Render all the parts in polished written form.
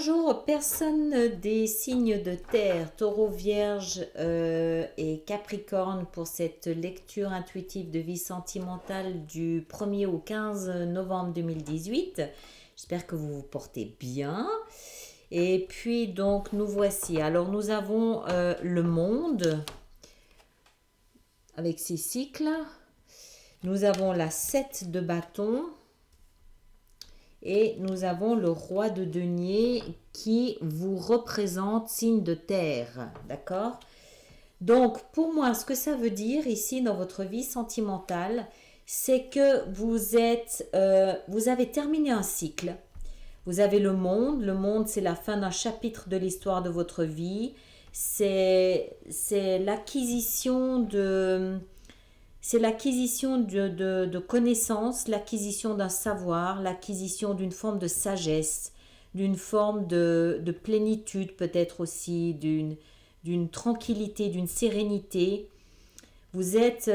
Bonjour, personne des signes de terre, taureau, vierge et capricorne pour cette lecture intuitive de vie sentimentale du 1er au 15 novembre 2018. J'espère que vous vous portez bien. Et puis donc nous voici. Alors nous avons le monde avec ses cycles. Nous avons la 7 de bâton. Et nous avons le roi de denier qui vous représente signe de terre. D'accord? Donc, pour moi, ce que ça veut dire ici dans votre vie sentimentale, c'est que vous avez terminé un cycle. Vous avez le monde. Le monde, c'est la fin d'un chapitre de l'histoire de votre vie. C'est l'acquisition de connaissances, l'acquisition d'un savoir, l'acquisition d'une forme de sagesse, d'une forme de plénitude peut-être aussi, d'une tranquillité, d'une sérénité. Vous êtes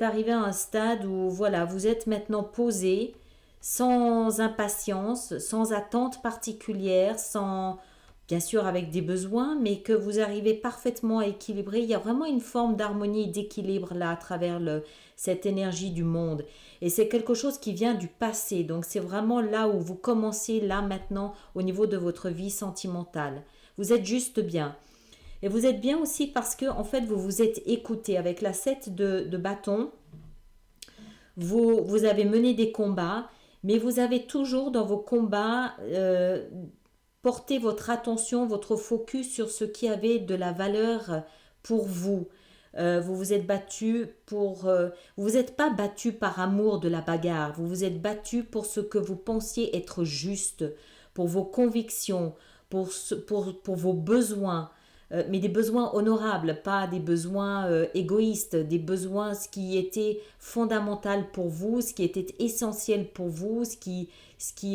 arrivé à un stade où voilà, vous êtes maintenant posé, sans impatience, sans attente particulière, sans bien sûr avec des besoins, mais que vous arrivez parfaitement à équilibrer. Il y a vraiment une forme d'harmonie et d'équilibre là à travers cette énergie du monde. Et c'est quelque chose qui vient du passé. Donc c'est vraiment là où vous commencez là maintenant au niveau de votre vie sentimentale. Vous êtes juste bien. Et vous êtes bien aussi parce que en fait vous vous êtes écouté avec la 7 de bâton. Vous avez mené des combats, mais vous avez toujours dans vos combats portez votre attention, votre focus sur ce qui avait de la valeur pour vous. Vous vous êtes battu vous vous êtes pas battu par amour de la bagarre. Vous vous êtes battu pour ce que vous pensiez être juste, pour vos convictions, pour vos besoins. Mais des besoins honorables, pas des besoins égoïstes, des besoins ce qui était fondamental pour vous, ce qui était essentiel pour vous, ce qui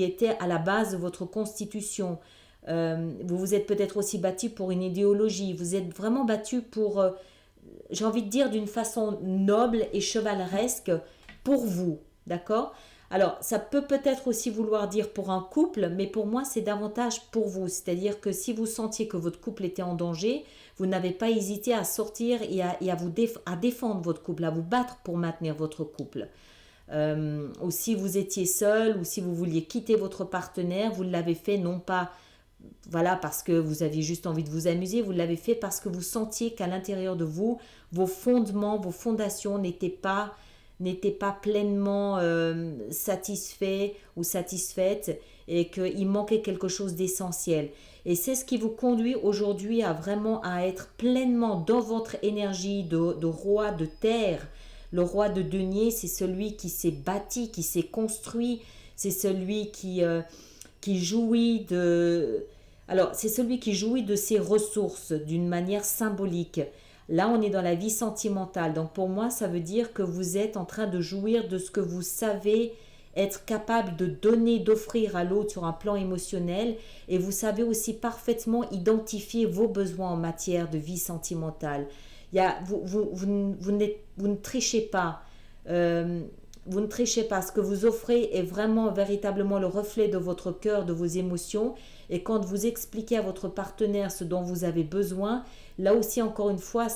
était à la base de votre constitution. Vous vous êtes peut-être aussi battu pour une idéologie, vous êtes vraiment battu pour, j'ai envie de dire d'une façon noble et chevaleresque pour vous, d'accord? Alors, ça peut-être aussi vouloir dire pour un couple, mais pour moi, c'est davantage pour vous. C'est-à-dire que si vous sentiez que votre couple était en danger, vous n'avez pas hésité à sortir et à défendre votre couple, à vous battre pour maintenir votre couple. Ou si vous étiez seul, ou si vous vouliez quitter votre partenaire, vous l'avez fait non pas voilà parce que vous aviez juste envie de vous amuser, vous l'avez fait parce que vous sentiez qu'à l'intérieur de vous, vos fondements, vos fondations n'étaient pas pleinement satisfaits ou satisfaites et qu'il manquait quelque chose d'essentiel. Et c'est ce qui vous conduit aujourd'hui à être pleinement dans votre énergie de roi de terre. Le roi de denier, c'est celui qui s'est bâti, qui s'est construit, c'est celui qui jouit de... Alors, c'est celui qui jouit de ses ressources d'une manière symbolique. Là, on est dans la vie sentimentale. Donc, pour moi, ça veut dire que vous êtes en train de jouir de ce que vous savez être capable de donner, d'offrir à l'autre sur un plan émotionnel. Et vous savez aussi parfaitement identifier vos besoins en matière de vie sentimentale. Vous ne trichez pas. Vous ne trichez pas. Ce que vous offrez est vraiment, véritablement le reflet de votre cœur, de vos émotions. Et quand vous expliquez à votre partenaire ce dont vous avez besoin, là aussi, encore une fois,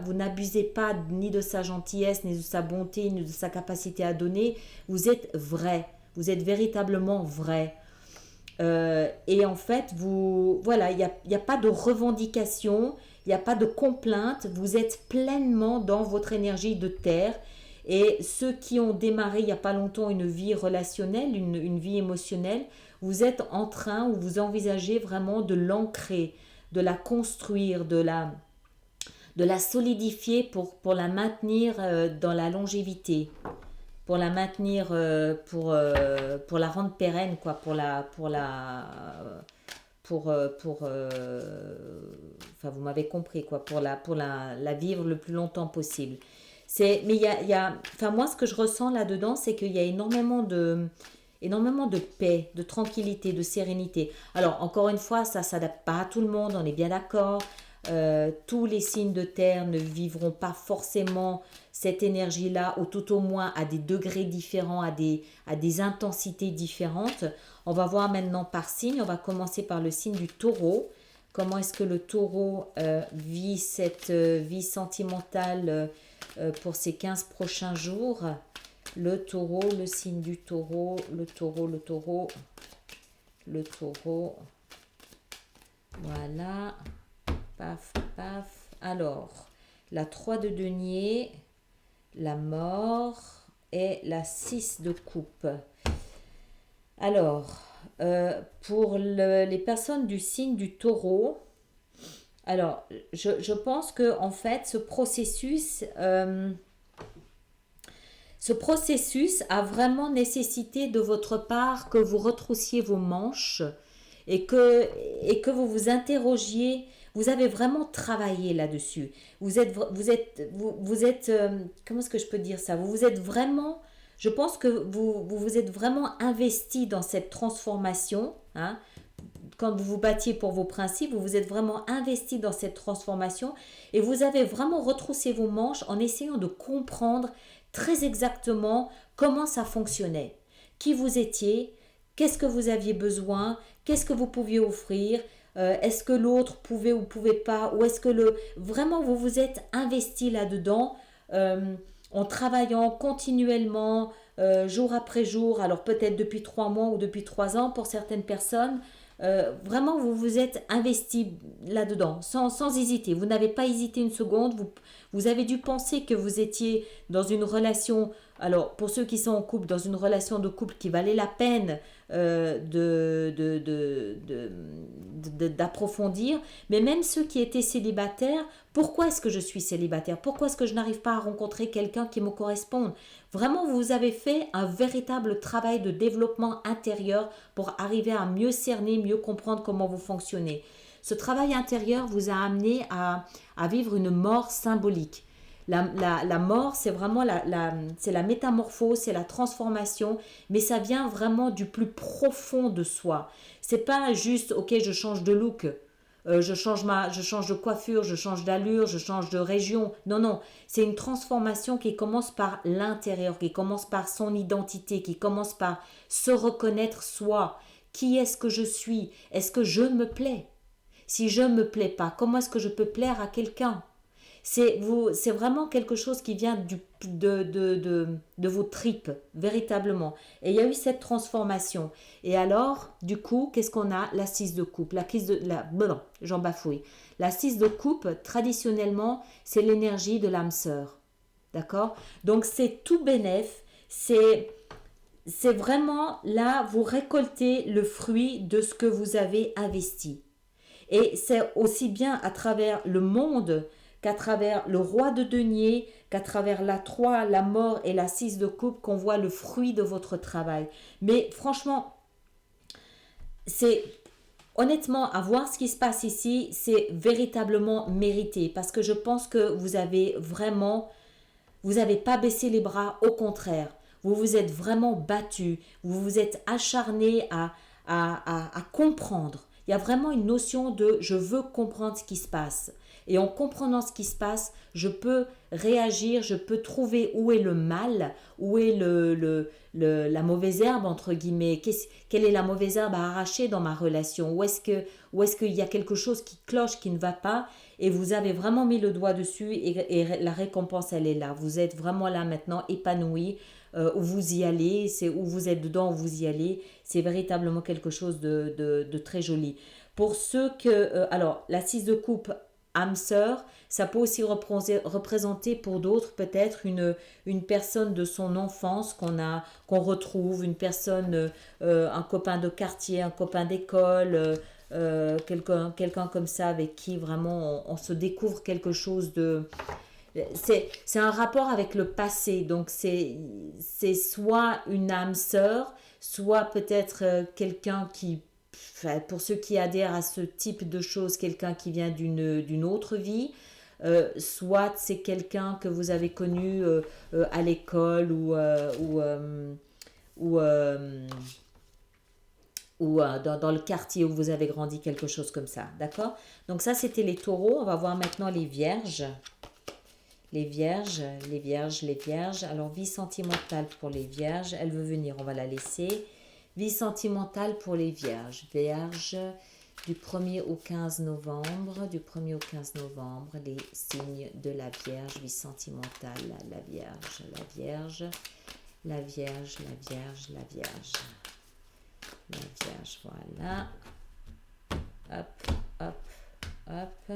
vous n'abusez pas ni de sa gentillesse, ni de sa bonté, ni de sa capacité à donner. Vous êtes vrai. Vous êtes véritablement vrai. Et en fait, voilà, il n'y a pas de revendication, il n'y a pas de complainte. Vous êtes pleinement dans votre énergie de terre. Et ceux qui ont démarré il n'y a pas longtemps une vie relationnelle, une vie émotionnelle, vous êtes en train ou vous envisagez vraiment de l'ancrer, de la construire, de la solidifier pour la maintenir dans la longévité, pour la maintenir, pour la rendre pérenne, quoi, enfin vous m'avez compris, quoi, pour la vivre le plus longtemps possible. Mais enfin moi ce que je ressens là-dedans, c'est qu'il y a énormément de paix, de tranquillité, de sérénité. Alors encore une fois, ça s'adapte pas à tout le monde, on est bien d'accord. Tous les signes de terre ne vivront pas forcément cette énergie-là, ou tout au moins à des degrés différents, à des intensités différentes. On va voir maintenant par signe. On va commencer par le signe du taureau. Comment est-ce que le taureau vit cette vie sentimentale pour ces 15 prochains jours? Le taureau, le signe du taureau, le taureau, le taureau, le taureau. Voilà. Paf, paf. Alors, la 3 de denier, la mort et la 6 de coupe. Alors, pour les personnes du signe du taureau, alors, je pense que en fait, ce processus a vraiment nécessité de votre part que vous retroussiez vos manches et que vous vous interrogiez. Vous avez vraiment travaillé là-dessus. Comment est-ce que je peux dire ça? Vous êtes vraiment, je pense que vous êtes vraiment investi dans cette transformation, hein. Quand vous vous battiez pour vos principes, vous vous êtes vraiment investi dans cette transformation et vous avez vraiment retroussé vos manches en essayant de comprendre très exactement comment ça fonctionnait, qui vous étiez, qu'est-ce que vous aviez besoin, qu'est-ce que vous pouviez offrir, est-ce que l'autre pouvait ou pouvait pas, ou est-ce que vraiment vous vous êtes investi là-dedans en travaillant continuellement, jour après jour, alors peut-être depuis 3 mois ou depuis 3 ans pour certaines personnes. Vraiment, vous vous êtes investi là-dedans, sans hésiter. Vous n'avez pas hésité une seconde. Vous avez dû penser que vous étiez dans une relation, alors pour ceux qui sont en couple, dans une relation de couple qui valait la peine d'approfondir. Mais même ceux qui étaient célibataires, pourquoi est-ce que je suis célibataire? Pourquoi est-ce que je n'arrive pas à rencontrer quelqu'un qui me corresponde? Vraiment, vous avez fait un véritable travail de développement intérieur pour arriver à mieux cerner, mieux comprendre comment vous fonctionnez. Ce travail intérieur vous a amené à vivre une mort symbolique. La mort, c'est vraiment c'est la métamorphose, c'est la transformation, mais ça vient vraiment du plus profond de soi. C'est pas juste, ok, je change de look, je change de coiffure, je change d'allure, je change de région. Non, non, c'est une transformation qui commence par l'intérieur, qui commence par son identité, qui commence par se reconnaître soi. Qui est-ce que je suis? Est-ce que je me plais? Si je ne me plais pas, comment est-ce que je peux plaire à quelqu'un? C'est vraiment quelque chose qui vient de vos tripes, véritablement. Et il y a eu cette transformation. Et alors, du coup, qu'est-ce qu'on a? La 6 de coupe. Non, j'en bafouille. La 6 de coupe, traditionnellement, c'est l'énergie de l'âme sœur. D'accord? Donc, c'est tout bénef. C'est vraiment là, vous récoltez le fruit de ce que vous avez investi. Et c'est aussi bien à travers le monde qu'à travers le roi de denier, qu'à travers la 3, la mort et la 6 de coupe qu'on voit le fruit de votre travail. Mais franchement, c'est honnêtement, à voir ce qui se passe ici, c'est véritablement mérité parce que je pense que vous n'avez pas baissé les bras, au contraire. Vous vous êtes vraiment battu, vous vous êtes acharné à comprendre. Il y a vraiment une notion de je veux comprendre ce qui se passe. Et en comprenant ce qui se passe, je peux réagir, je peux trouver où est le mal, où est la mauvaise herbe, entre guillemets. Quelle est la mauvaise herbe à arracher dans ma relation? Où est-ce qu'il y a quelque chose qui cloche, qui ne va pas? Et vous avez vraiment mis le doigt dessus et la récompense, elle est là. Vous êtes vraiment là maintenant, épanoui, où vous y allez, c'est où vous êtes dedans, où vous y allez. C'est véritablement quelque chose de très joli. Pour ceux alors, la 6 de coupe, âme sœur, ça peut aussi représenter pour d'autres peut-être une personne de son enfance qu'on retrouve, une personne, un copain de quartier, un copain d'école, quelqu'un comme ça avec qui vraiment on se découvre quelque chose de... C'est un rapport avec le passé, donc c'est soit une âme sœur, soit peut-être quelqu'un qui, enfin, pour ceux qui adhèrent à ce type de choses, quelqu'un qui vient d'une autre vie, soit c'est quelqu'un que vous avez connu à l'école ou ou dans le quartier où vous avez grandi, quelque chose comme ça, d'accord? Donc ça, c'était les taureaux. On va voir maintenant les vierges. Les vierges, les vierges, les vierges. Alors, vie sentimentale pour les vierges. Elle veut venir, on va la laisser. Vie sentimentale pour les vierges. Vierges, du 1er au 15 novembre. Du 1er au 15 novembre, les signes de la vierge. Vie sentimentale, la vierge, la vierge. La vierge, la vierge, la vierge. La vierge, voilà. Hop, hop, hop.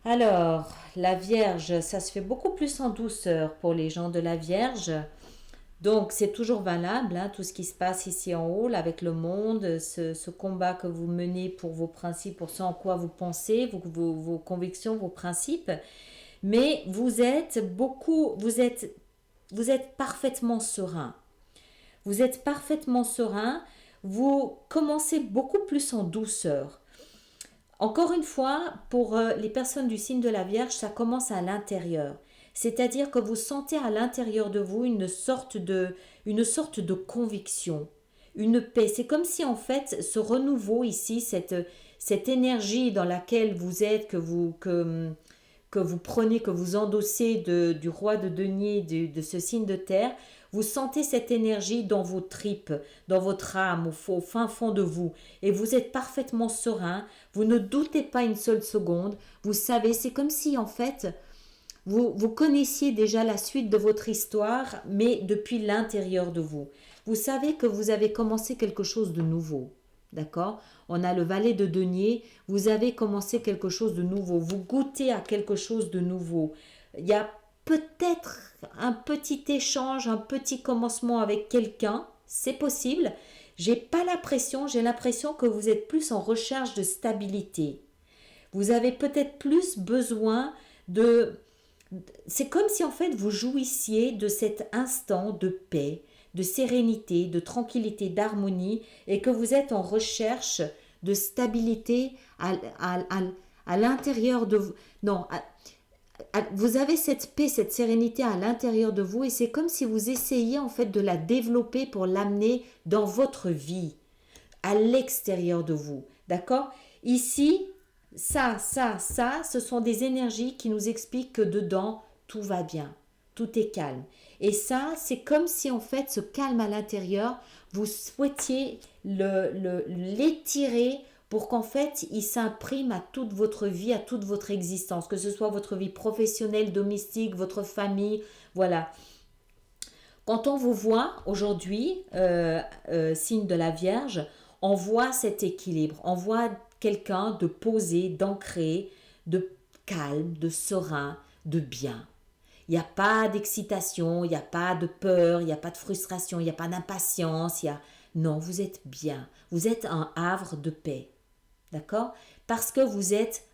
Alors, la Vierge, ça se fait beaucoup plus en douceur pour les gens de la Vierge. Donc, c'est toujours valable, hein, tout ce qui se passe ici en haut, là, avec le monde, ce combat que vous menez pour vos principes, pour ce en quoi vous pensez, vos convictions, vos principes. Mais vous êtes parfaitement serein. Vous êtes parfaitement serein. Vous commencez beaucoup plus en douceur. Encore une fois, pour les personnes du signe de la Vierge, ça commence à l'intérieur. C'est-à-dire que vous sentez à l'intérieur de vous une sorte de conviction, une paix. C'est comme si en fait ce renouveau ici, cette énergie dans laquelle vous êtes, que vous prenez, que vous endossez du roi de denier, de ce signe de terre, vous sentez cette énergie dans vos tripes, dans votre âme, au fin fond de vous. Et vous êtes parfaitement serein, vous ne doutez pas une seule seconde. Vous savez, c'est comme si en fait, vous connaissiez déjà la suite de votre histoire, mais depuis l'intérieur de vous. Vous savez que vous avez commencé quelque chose de nouveau. D'accord? On a le valet de denier, vous avez commencé quelque chose de nouveau, vous goûtez à quelque chose de nouveau. Il y a peut-être un petit échange, un petit commencement avec quelqu'un, c'est possible. J'ai pas l'impression, j'ai l'impression que vous êtes plus en recherche de stabilité. Vous avez peut-être plus besoin de... C'est comme si en fait vous jouissiez de cet instant de paix, de sérénité, de tranquillité, d'harmonie et que vous êtes en recherche de stabilité à l'intérieur de vous. Non, vous avez cette paix, cette sérénité à l'intérieur de vous et c'est comme si vous essayiez en fait de la développer pour l'amener dans votre vie, à l'extérieur de vous. D'accord? Ici, ça, ce sont des énergies qui nous expliquent que dedans, tout va bien, tout est calme. Et ça, c'est comme si en fait ce calme à l'intérieur, vous souhaitiez l'étirer pour qu'en fait il s'imprime à toute votre vie, à toute votre existence, que ce soit votre vie professionnelle, domestique, votre famille, voilà. Quand on vous voit aujourd'hui, signe de la Vierge, on voit cet équilibre, on voit quelqu'un de posé, d'ancré, de calme, de serein, de bien. Il n'y a pas d'excitation, il n'y a pas de peur, il n'y a pas de frustration, il n'y a pas d'impatience. Non, vous êtes bien. Vous êtes un havre de paix. D'accord? Parce que vous êtes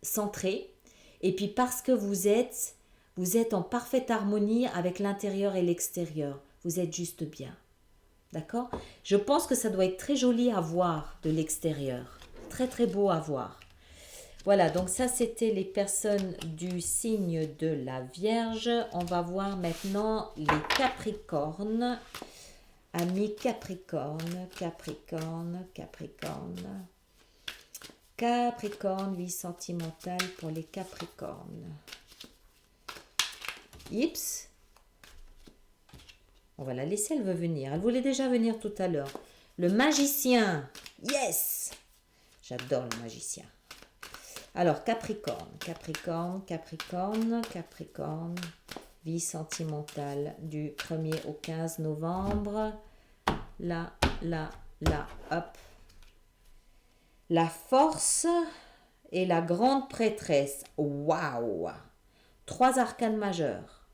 centré et puis parce que vous êtes en parfaite harmonie avec l'intérieur et l'extérieur. Vous êtes juste bien. D'accord? Je pense que ça doit être très joli à voir de l'extérieur. Très très beau à voir. Voilà, donc ça c'était les personnes du signe de la Vierge. On va voir maintenant les Capricornes. Amis Capricorne, Capricorne, Capricorne. Capricorne, vie sentimentale pour les Capricornes. Ips. On va la laisser, elle veut venir. Elle voulait déjà venir tout à l'heure. Le magicien. Yes! J'adore le magicien. Alors, Capricorne, Capricorne, Capricorne, Capricorne, vie sentimentale du 1er au 15 novembre. Là, hop. La force et la grande prêtresse. Waouh! 3 arcanes majeures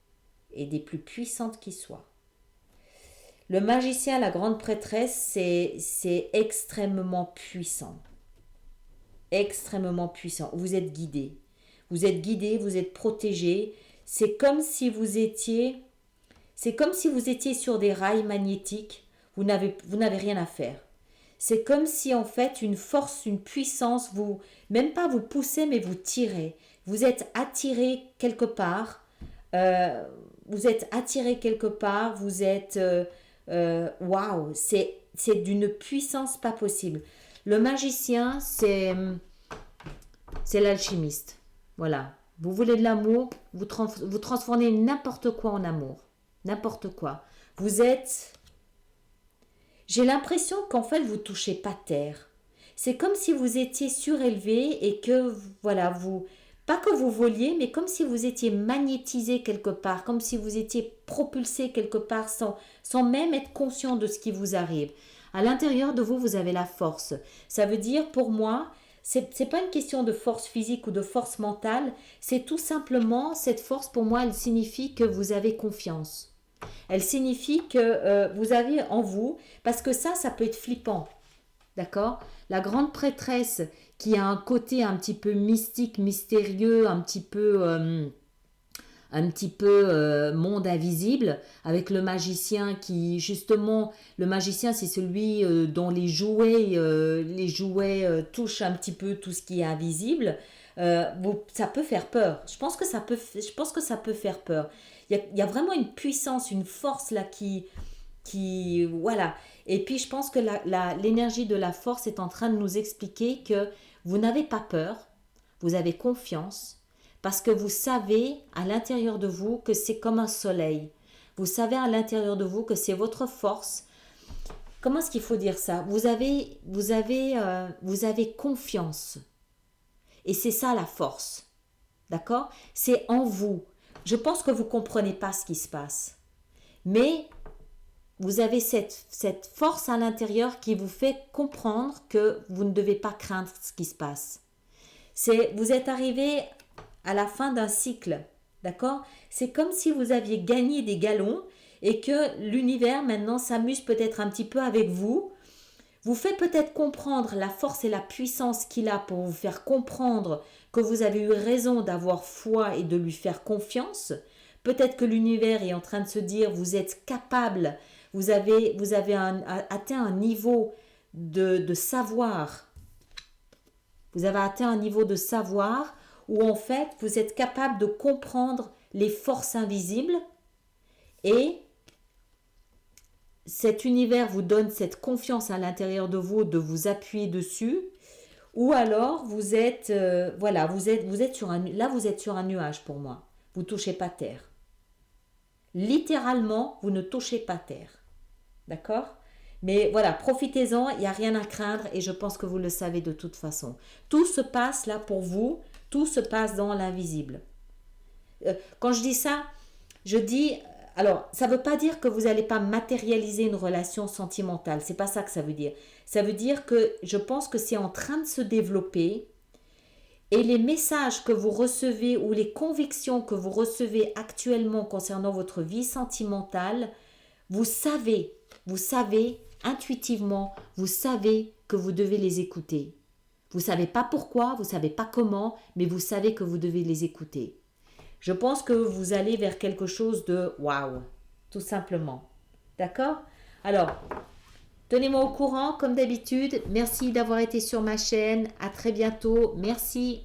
et des plus puissantes qui soient. Le magicien, la grande prêtresse, c'est extrêmement puissant. Extrêmement puissant. Vous êtes guidé. Vous êtes guidé, vous êtes protégé. C'est comme si vous étiez sur des rails magnétiques. Vous n'avez rien à faire. C'est comme si en fait une force, une puissance, même pas vous poussez, mais vous tirez. Vous êtes attiré quelque part. Vous êtes attiré quelque part. waouh, c'est d'une puissance pas possible. Le magicien, c'est l'alchimiste. Voilà. Vous voulez de l'amour, vous transformez n'importe quoi en amour. N'importe quoi. Vous êtes... J'ai l'impression qu'en fait, vous touchez pas terre. C'est comme si vous étiez surélevé et que, voilà, vous... Pas que vous voliez, mais comme si vous étiez magnétisé quelque part, comme si vous étiez propulsé quelque part sans même être conscient de ce qui vous arrive. À l'intérieur de vous, vous avez la force. Ça veut dire, pour moi, c'est pas une question de force physique ou de force mentale, c'est tout simplement, cette force, pour moi, elle signifie que vous avez confiance. Elle signifie que vous avez en vous, parce que ça peut être flippant. D'accord? La grande prêtresse qui a un côté un petit peu mystique, mystérieux, un petit peu monde invisible, avec le magicien qui, justement, le magicien c'est celui dont les jouets touchent un petit peu tout ce qui est invisible. Ça peut faire peur. Je pense que ça peut faire peur. Il y a vraiment une puissance, une force là voilà. Et puis je pense que l'énergie de la force est en train de nous expliquer que vous n'avez pas peur, vous avez confiance, parce que vous savez à l'intérieur de vous que c'est comme un soleil. Vous savez à l'intérieur de vous que c'est votre force. Comment est-ce qu'il faut dire ça? Vous avez confiance. Et c'est ça la force. D'accord? C'est en vous. Je pense que vous ne comprenez pas ce qui se passe. Mais vous avez cette force à l'intérieur qui vous fait comprendre que vous ne devez pas craindre ce qui se passe. Vous êtes arrivé à la fin d'un cycle, d'accord? C'est comme si vous aviez gagné des galons et que l'univers maintenant s'amuse peut-être un petit peu avec vous, vous fait peut-être comprendre la force et la puissance qu'il a pour vous faire comprendre que vous avez eu raison d'avoir foi et de lui faire confiance. Peut-être que l'univers est en train de se dire vous êtes capable, vous avez atteint un niveau de savoir. Vous avez atteint un niveau de savoir où en fait vous êtes capable de comprendre les forces invisibles et cet univers vous donne cette confiance à l'intérieur de vous de vous appuyer dessus, ou alors vous êtes voilà, vous êtes sur un nuage pour moi. Vous touchez pas terre. Littéralement, vous ne touchez pas terre. D'accord? Mais voilà, profitez-en, il n'y a rien à craindre et je pense que vous le savez de toute façon. Tout se passe là pour vous, tout se passe dans l'invisible. Quand je dis ça, je dis, alors ça ne veut pas dire que vous n'allez pas matérialiser une relation sentimentale, c'est pas ça que ça veut dire. Ça veut dire que je pense que c'est en train de se développer et les messages que vous recevez ou les convictions que vous recevez actuellement concernant votre vie sentimentale, vous savez intuitivement, vous savez que vous devez les écouter. Vous ne savez pas pourquoi, vous ne savez pas comment, mais vous savez que vous devez les écouter. Je pense que vous allez vers quelque chose de waouh, tout simplement. D'accord? Alors, tenez-moi au courant comme d'habitude. Merci d'avoir été sur ma chaîne. À très bientôt. Merci.